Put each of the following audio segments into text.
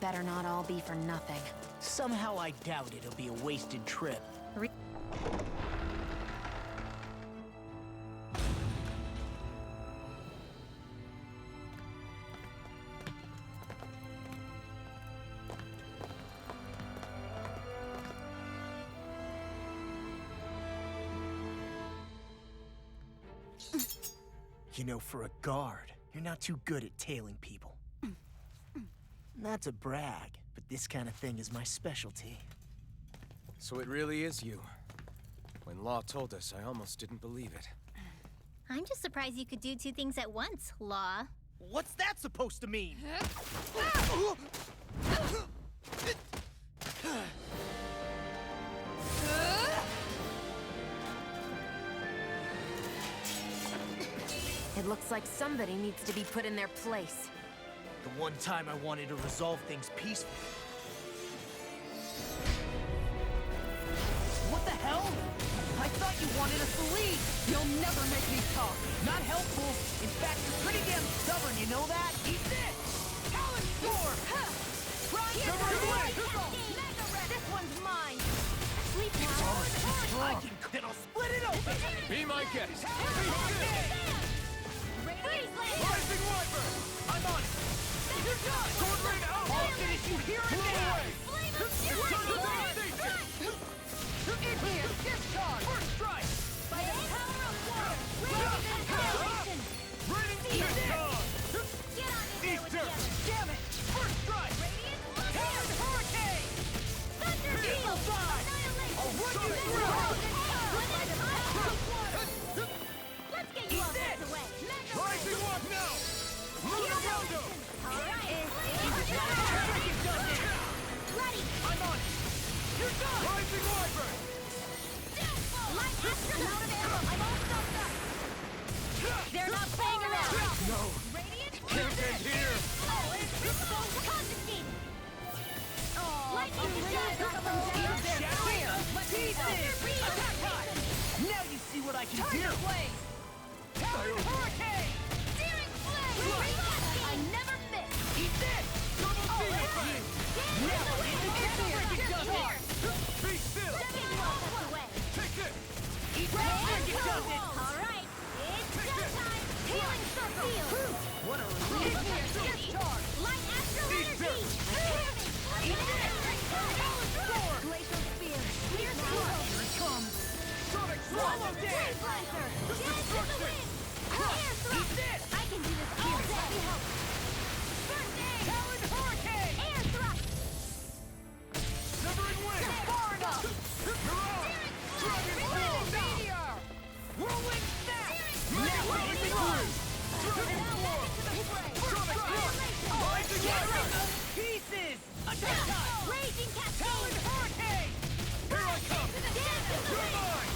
better not all be for nothing. Somehow I doubt it'll be a wasted trip. You know, for a guard, you're not too good at tailing people. Not to brag, but this kind of thing is my specialty. So it really is you. When Law told us, I almost didn't believe it. I'm just surprised you could do two things at once, Law. What's that supposed to mean? It looks like somebody needs to be put in their place. The one time I wanted to resolve things peacefully. What the hell? I thought you wanted us to leave! You'll never make me talk! Not helpful! In fact, you're pretty damn stubborn, you know that? Eat this! Talon Storm! This one's mine! Sleep I now! can then I'll split it open! Be my guest! Rising Wyvern! I'm on it! You're done! Sword Rain out! I'll finish you here and now! In here! Discharge! First strike! By the power of water! Radiant Raining Discharge! Get on in there with the Easter! others! Damn it! First strike! Radiant Talon Hurricane! Thunder Missile dive! I'll run you through! Let's get you Eat all this! out the way! Rising Walk now! Luna Rondo! Ready! I'm on it! You're done! Rising Wyvern! Light astronaut of arrow! I'm all stuffed up! They're not playing around! No! Radiant! Can't end here! Oh, it's so confiscated! Lightning Now you see what I can do! Talon Hurricane! Searing flame! I never miss! Eat this! Double Demon Flame! Now it's done! Be still! Take this! Eat that! It does it! All right, it's showtime! Healing circle! What a relief! Discharge! Light astral energy! Eat this! Talon Storm! Glacial spear! Spear Here it comes! Sonic Swallow Dance! Blaster! Dance to the wind! Air thrust! Eat this! I can do this all day! Let me help! First aid! Talon Hurricane! Air thrust! Severing Wind! Far enough! You're on! Dragon Ball! Meteor! Whirlwind Snap! Now we're in the groove! Dragon Ball! Sonic Thrust! Rising Wyvern! Pieces! Attack time! Raging Talon cascade! Hurricane! Here I come! Dance to the You're wind! mine!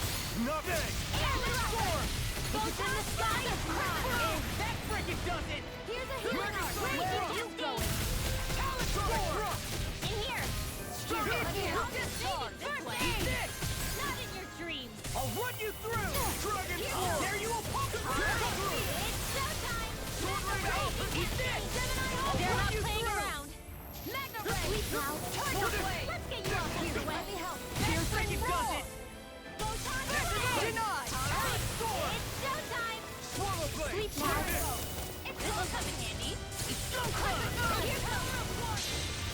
Nothing! Air thrust! Both in the sky and ground! That frickin' does it! Here's a healing art! Raging cascade! Talon Thrust! In here! Strong in here! Discharge! First Eat aid! this! Not in your dreams! I'll run you through! Dragon Ball! There you will pump All right, it's showtime! Sword Rain out! Eat this! They're not playing around! Magna Ray! Sleep now! Tiger Blade! Let's get you all out the way! Let me help! Here, frickin' does it! Photon That's Blade! denied! All right, Storm! it's showtime! Swallow Blade! Sleep now! This will come in handy! It's showtime! Here's power of one!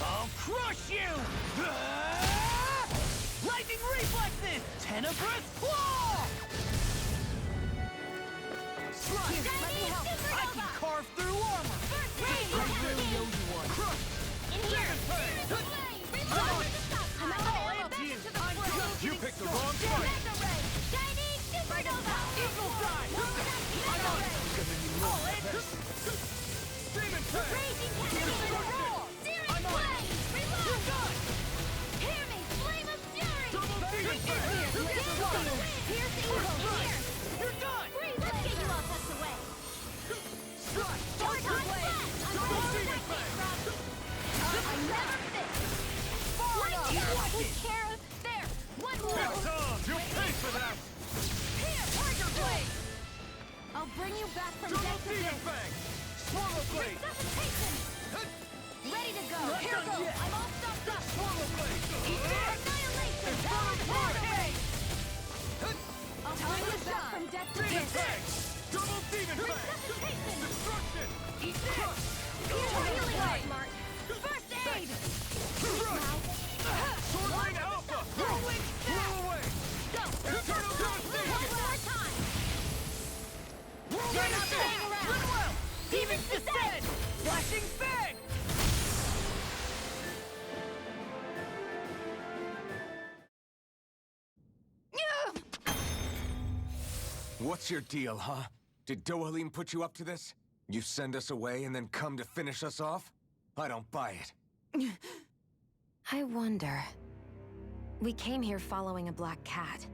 I'll crush you! Lightning reflexes! Tenebrous claw! Here, let me help! I can carve through armor! First aid! I really owe you one. Crush! In here! Reload! I'm out of ammo! Back into the front! You picked the wrong fight! Magna Ray! Shiny Supernova! Eagle Dive! Magna Ray! All in! Demon Fang! Raging Cascade! Searing I'm on it. Flame! You're Reload! done! Hear me! Flame of Fury! Double Demon Fang! Here's the wind! Here's the evil! Here! You're done! Let's get you all tucked away! Strike! Photon Blast! Double Demon Fang! I never miss! You like Take it! care of... There! One more! You'll pay for that! Here! Tiger Blade! I'll bring you back from death to Demon this! Fang! Swallow Blade! Resuscitation! Ready to go! Not Here done goes! yet. That's Demon it. Fang! Double Demon Fang! Resuscitation. Destruction! Eat Crush! Here's our healing art, Mark. First aid. Sword Ring Alpha! Whirlwind Whirl away! Go. Eternal One Devastation! more time. Whirlwind You're not Ascent! playing around. Goodwill! Demons descend. Flashing Fang! What's your deal, huh? Did Dohalim put you up to this? You send us away and then come to finish us off? I don't buy it. I wonder. We came here following a black cat.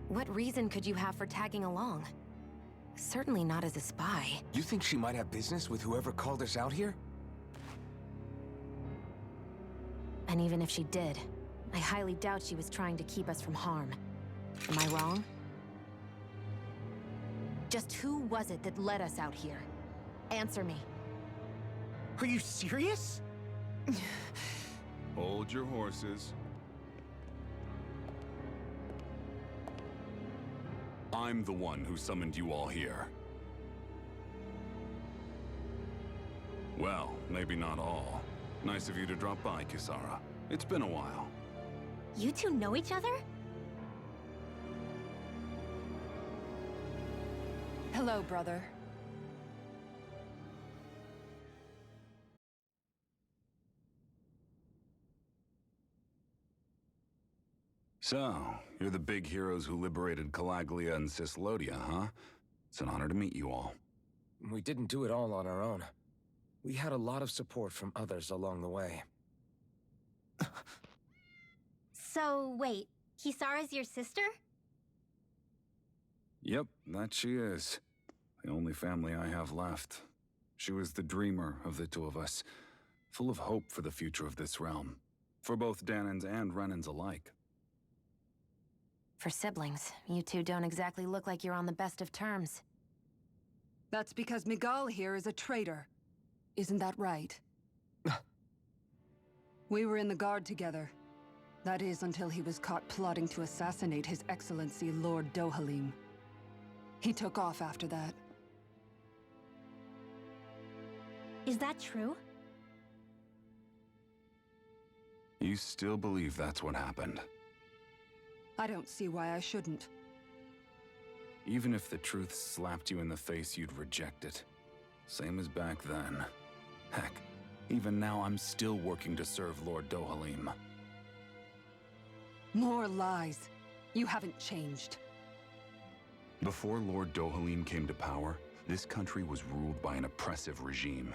What reason could you have for tagging along? Certainly not as a spy. You think she might have business with whoever called us out here? And even if she did, I highly doubt she was trying to keep us from harm. Am I wrong? Just who was it that led us out here? Answer me. Are you serious? Hold your horses. I'm the one who summoned you all here. Well, maybe not all. Nice of you to drop by, Kisara. It's been a while. You two know each other? Hello, brother. So, you're the big heroes who liberated Calaglia and Cislodia, huh? It's an honor to meet you all. We didn't do it all on our own. We had a lot of support from others along the way. So, wait. Kisara's your sister? Yep, that she is. The only family I have left. She was the dreamer of the two of us, full of hope for the future of this realm, for both Danans and Renans alike. For siblings, you two don't exactly look like you're on the best of terms. That's because Miguel here is a traitor. Isn't that right? We were in the Guard together. That is, until he was caught plotting to assassinate His Excellency Lord Dohalim. He took off after that. Is that true? You still believe that's what happened? I don't see why I shouldn't. Even if the truth slapped you in the face, you'd reject it. Same as back then. Heck, even now I'm still working to serve Lord Dohalim. More lies. You haven't changed. Before Lord Dohalim came to power, this country was ruled by an oppressive regime.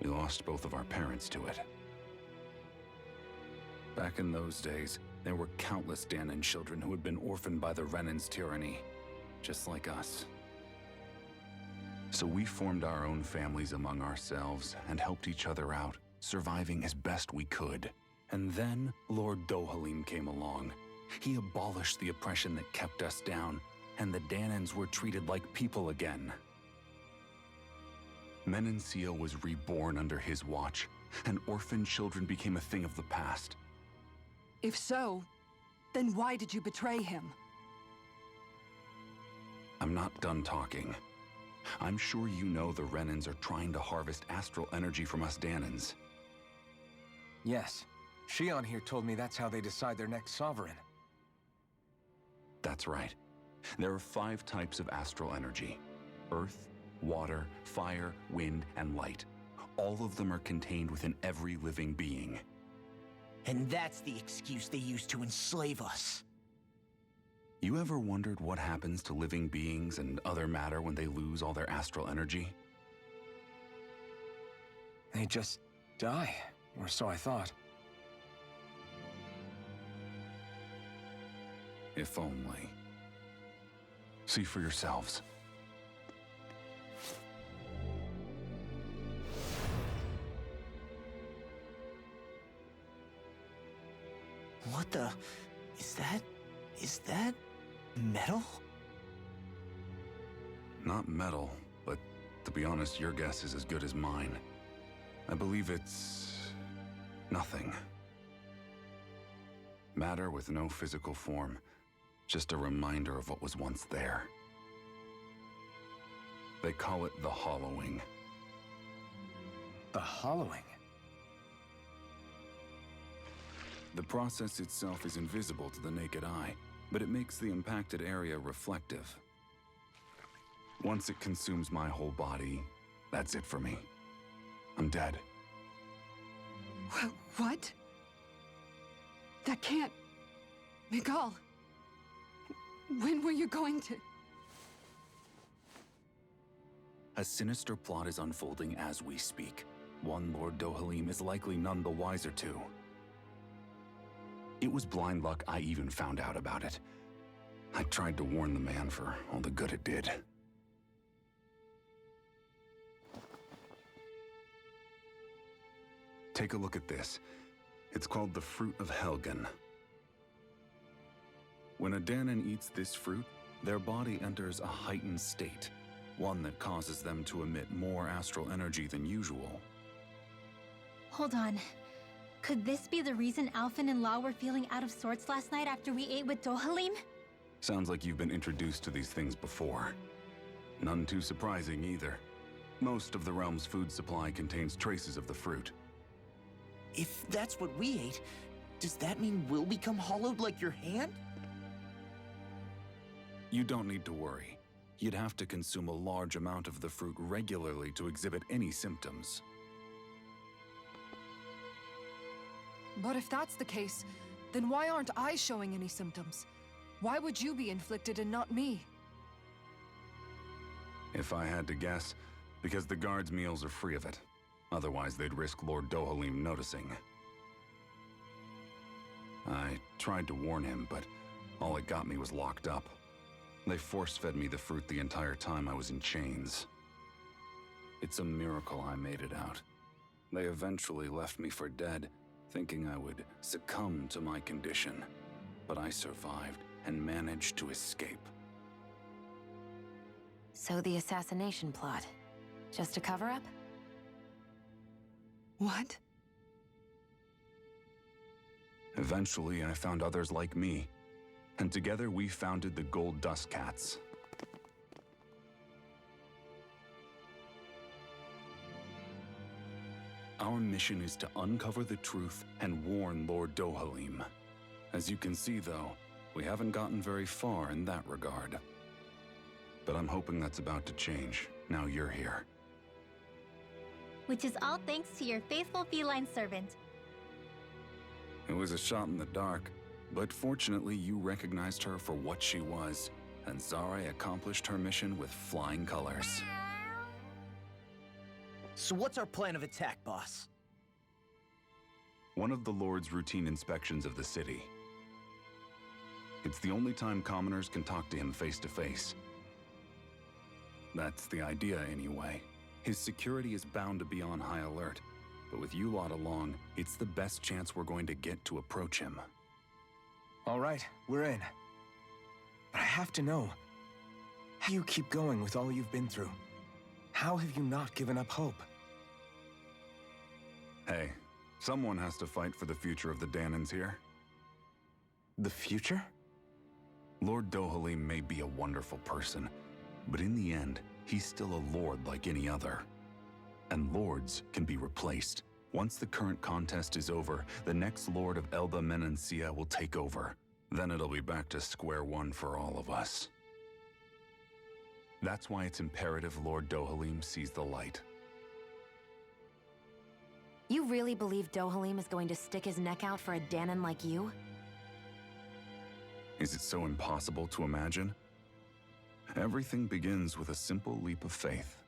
We lost both of our parents to it. Back in those days, there were countless Danan children who had been orphaned by the Renan's tyranny, just like us. So we formed our own families among ourselves and helped each other out, surviving as best we could. And then Lord Dohalim came along. He abolished the oppression that kept us down, and the Danans were treated like people again. Menancia was reborn under his watch, and orphaned children became a thing of the past. If so, then why did you betray him? I'm not done talking. I'm sure you know the Renans are trying to harvest astral energy from us Danans. Yes. Shion here told me that's how they decide their next sovereign. That's right. There are 5 types of astral energy: earth, water, fire, wind, and light. All of them are contained within every living being. And that's the excuse they use to enslave us. You ever wondered what happens to living beings and other matter when they lose all their astral energy? They just die, or so I thought. If only. See for yourselves. What the... Is that metal? Not metal, but to be honest, your guess is as good as mine. I believe it's... nothing. Matter with no physical form. Just a reminder of what was once there. They call it the hollowing. The hollowing? The process itself is invisible to the naked eye, but it makes the impacted area reflective. Once it consumes my whole body, that's it for me. I'm dead. What? That can't... Miguel... When were you going to... A sinister plot is unfolding as we speak. One Lord Dohalim is likely none the wiser to. It was blind luck I even found out about it. I tried to warn the man for all the good it did. Take a look at this. It's called the Fruit of Helgen. When a Danon eats this fruit, their body enters a heightened state, one that causes them to emit more astral energy than usual. Hold on. Could this be the reason Alphen and Lau were feeling out of sorts last night after we ate with Dohalim? Sounds like you've been introduced to these things before. None too surprising either. Most of the realm's food supply contains traces of the fruit. If that's what we ate, does that mean we'll become hollowed like your hand? You don't need to worry. You'd have to consume a large amount of the fruit regularly to exhibit any symptoms. But if that's the case, then why aren't I showing any symptoms? Why would you be inflicted and not me? If I had to guess, because the guards' meals are free of it. Otherwise, they'd risk Lord Dohalim noticing. I tried to warn him, but all it got me was locked up. They force-fed me the fruit the entire time I was in chains. It's a miracle I made it out. They eventually left me for dead, thinking I would succumb to my condition. But I survived and managed to escape. So the assassination plot, just a cover-up? What? Eventually, I found others like me, and together we founded the Gold Dust Cats. Our mission is to uncover the truth and warn Lord Dohalim. As you can see, though, we haven't gotten very far in that regard. But I'm hoping that's about to change, now you're here. Which is all thanks to your faithful feline servant. It was a shot in the dark, but fortunately you recognized her for what she was, and Zare accomplished her mission with flying colors. So what's our plan of attack, boss? One of the Lord's routine inspections of the city. It's the only time commoners can talk to him face to face. That's the idea, anyway. His security is bound to be on high alert, but with you lot along, it's the best chance we're going to get to approach him. All right, we're in. But I have to know, how do you keep going with all you've been through? How have you not given up hope? Hey, someone has to fight for the future of the Danons here. The future? Lord Dohalim may be a wonderful person, but in the end, he's still a lord like any other. And lords can be replaced. Once the current contest is over, the next lord of Elba Menancia will take over. Then it'll be back to square one for all of us. That's why it's imperative Lord Dohalim sees the light. You really believe Dohalim is going to stick his neck out for a Danon like you? Is it so impossible to imagine? Everything begins with a simple leap of faith.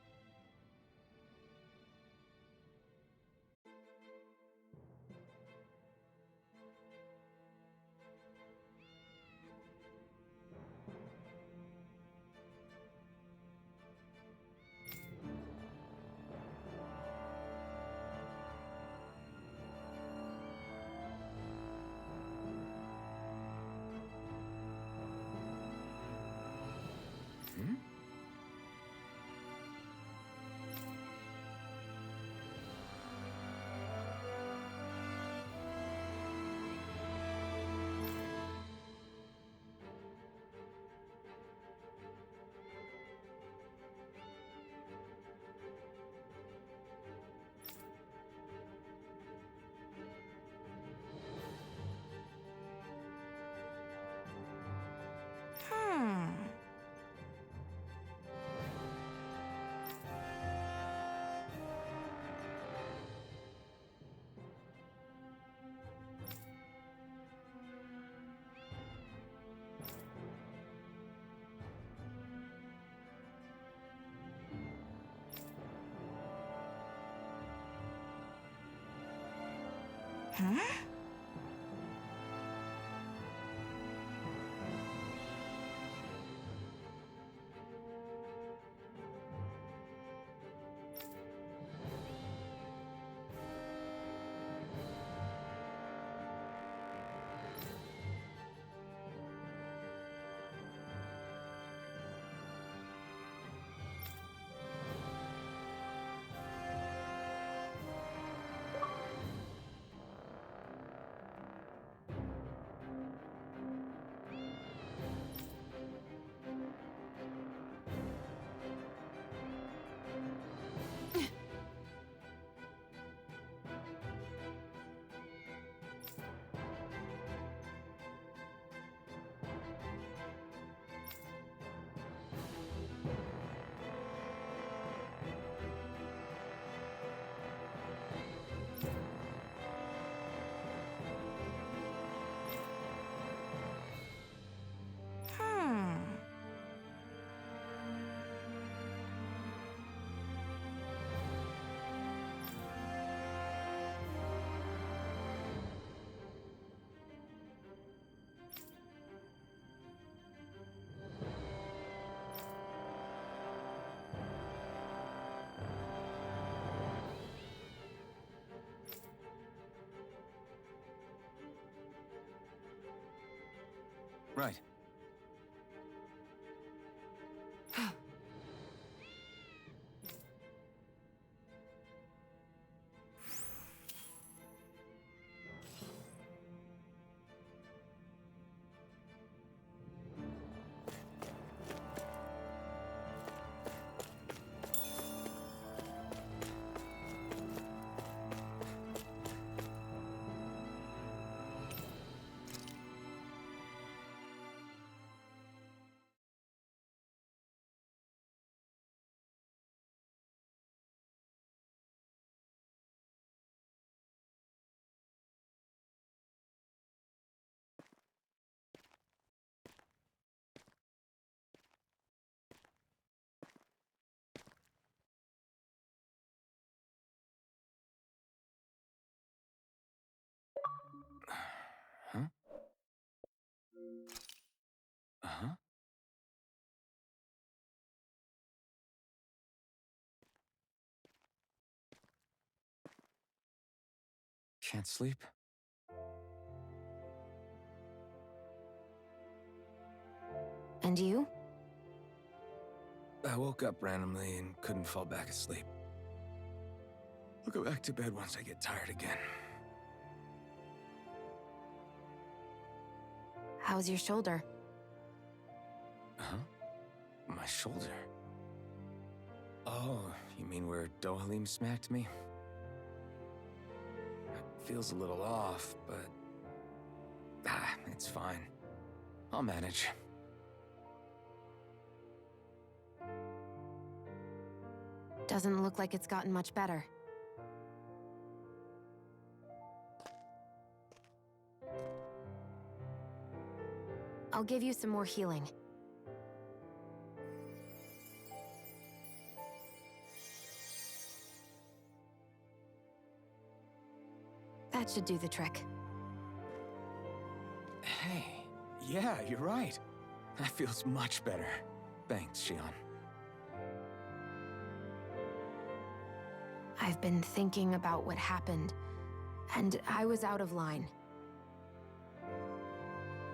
Right. Huh? Uh-huh. Can't sleep? And you? I woke up randomly and couldn't fall back asleep. I'll go back to bed once I get tired again. How's your shoulder? Huh? My shoulder? Oh, you mean where Dohalim smacked me? It feels a little off, but... it's fine. I'll manage. Doesn't look like it's gotten much better. I'll give you some more healing. That should do the trick. Hey, yeah, you're right. That feels much better. Thanks, Shion. I've been thinking about what happened, and I was out of line.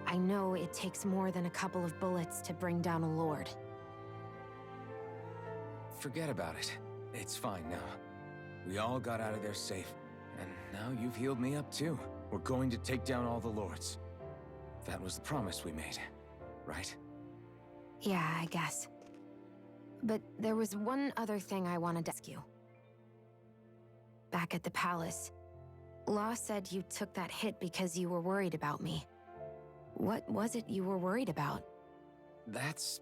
I know it takes more than a couple of bullets to bring down a lord. Forget about it. It's fine now. We all got out of there safe, and now you've healed me up too. We're going to take down all the lords. That was the promise we made, right? Yeah, I guess. But there was one other thing I wanted to ask you. Back at the palace, Law said you took that hit because you were worried about me. What was it you were worried about? That's...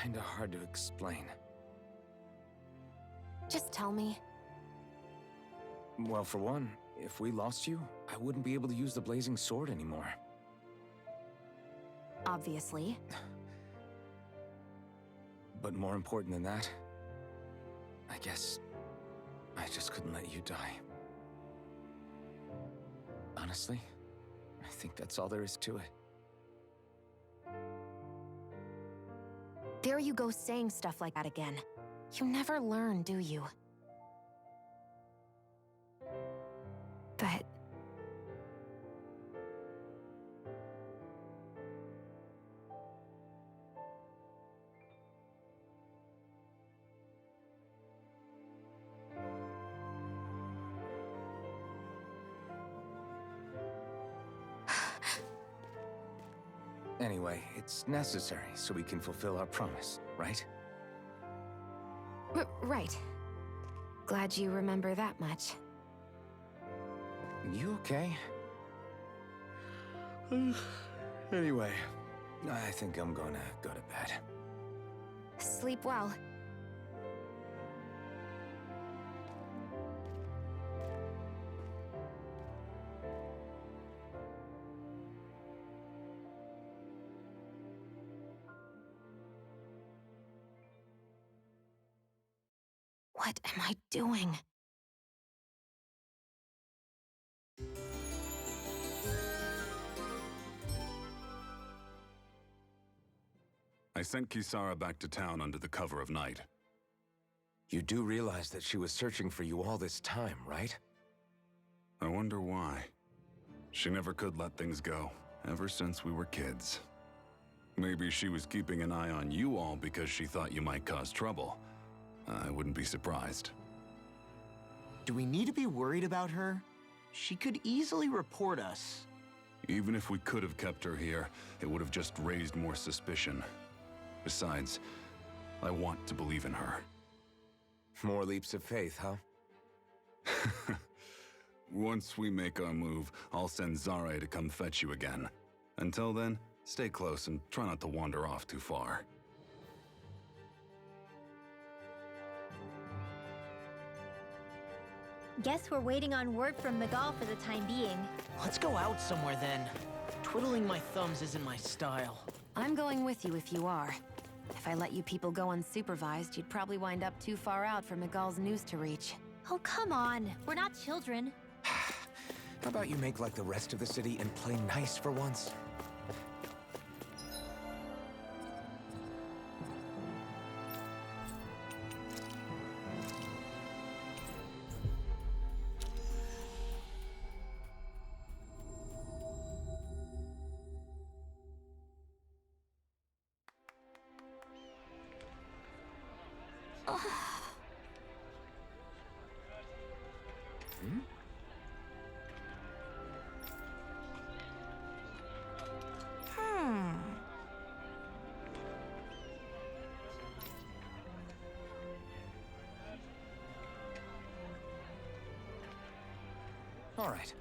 kinda hard to explain. Just tell me. Well, for one, if we lost you, I wouldn't be able to use the blazing sword anymore. Obviously. But more important than that, I guess I just couldn't let you die. Honestly, I think that's all there is to it. There you go saying stuff like that again. You never learn, do you? But... Anyway, it's necessary so we can fulfill our promise, right? Right. Glad you remember that much. You okay? Anyway, I think I'm gonna go to bed. Sleep well. What am I doing? I sent Kisara back to town under the cover of night. You do realize that she was searching for you all this time, right? I wonder why. She never could let things go, ever since we were kids. Maybe she was keeping an eye on you all because she thought you might cause trouble. I wouldn't be surprised. Do we need to be worried about her? She could easily report us. Even if we could have kept her here, it would have just raised more suspicion. Besides, I want to believe in her. More leaps of faith, huh? Once we make our move, I'll send Zare to come fetch you again. Until then, stay close and try not to wander off too far. Guess we're waiting on word from Miguel for the time being. Let's go out somewhere then. Twiddling my thumbs isn't my style. I'm going with you if you are. If I let you people go unsupervised, you'd probably wind up too far out for Miguel's news to reach. Oh, come on. We're not children. How about you make like the rest of the city and play nice for once? All right.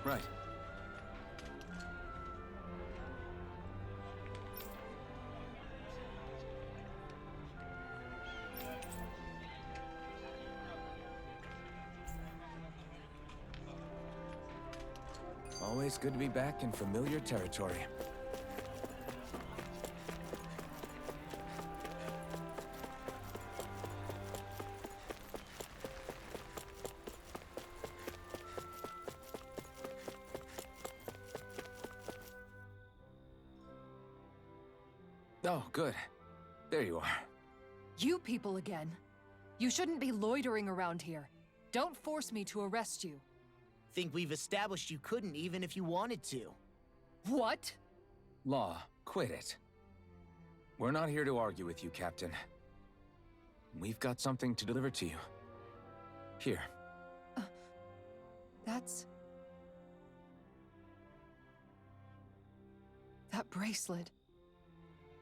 Right. Always good to be back in familiar territory. Oh, good. There you are. You people again. You shouldn't be loitering around here. Don't force me to arrest you. Think we've established you couldn't even if you wanted to. What? Law, quit it. We're not here to argue with you, Captain. We've got something to deliver to you. Here. That's... That bracelet.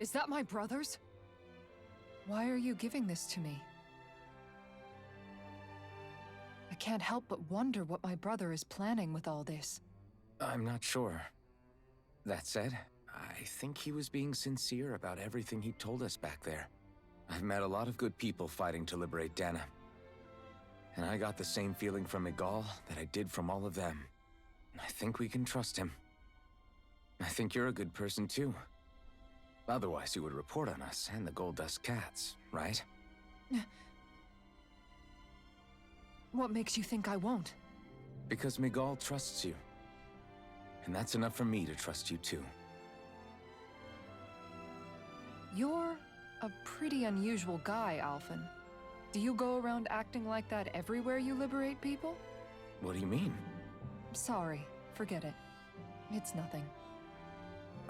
Is that my brother's? Why are you giving this to me? I can't help but wonder what my brother is planning with all this. I'm not sure. That said, I think he was being sincere about everything he told us back there. I've met a lot of good people fighting to liberate Dana. And I got the same feeling from Miguel that I did from all of them. I think we can trust him. I think you're a good person too. Otherwise, you would report on us and the Gold Dust Cats, right? What makes you think I won't? Because Miguel trusts you. And that's enough for me to trust you too. You're a pretty unusual guy, Alphen. Do you go around acting like that everywhere you liberate people? What do you mean? Sorry, forget it. It's nothing.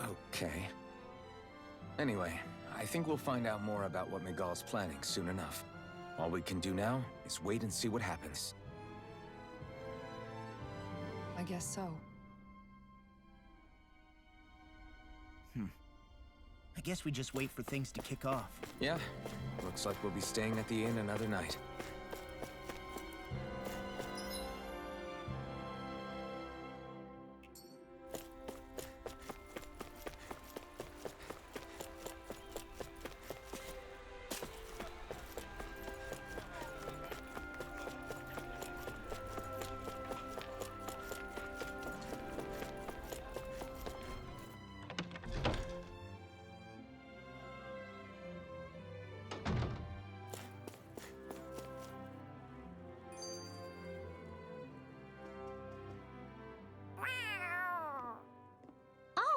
Okay. Anyway, I think we'll find out more about what Miguel's planning soon enough. All we can do now is wait and see what happens. I guess so. I guess we just wait for things to kick off. Yeah, looks like we'll be staying at the inn another night.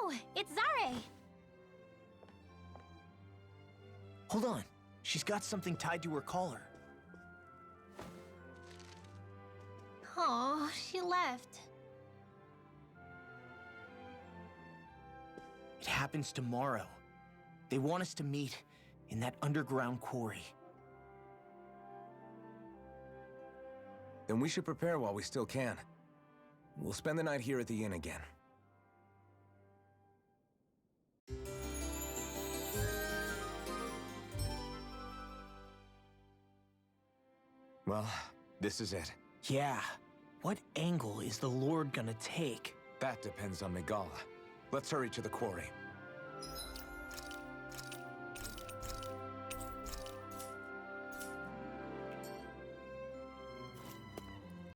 Oh, it's Zare! Hold on. She's got something tied to her collar. Oh, she left. It happens tomorrow. They want us to meet in that underground quarry. Then we should prepare while we still can. We'll spend the night here at the inn again. Well, this is it. Yeah. What angle is the Lord gonna take? That depends on Miguel. Let's hurry to the quarry.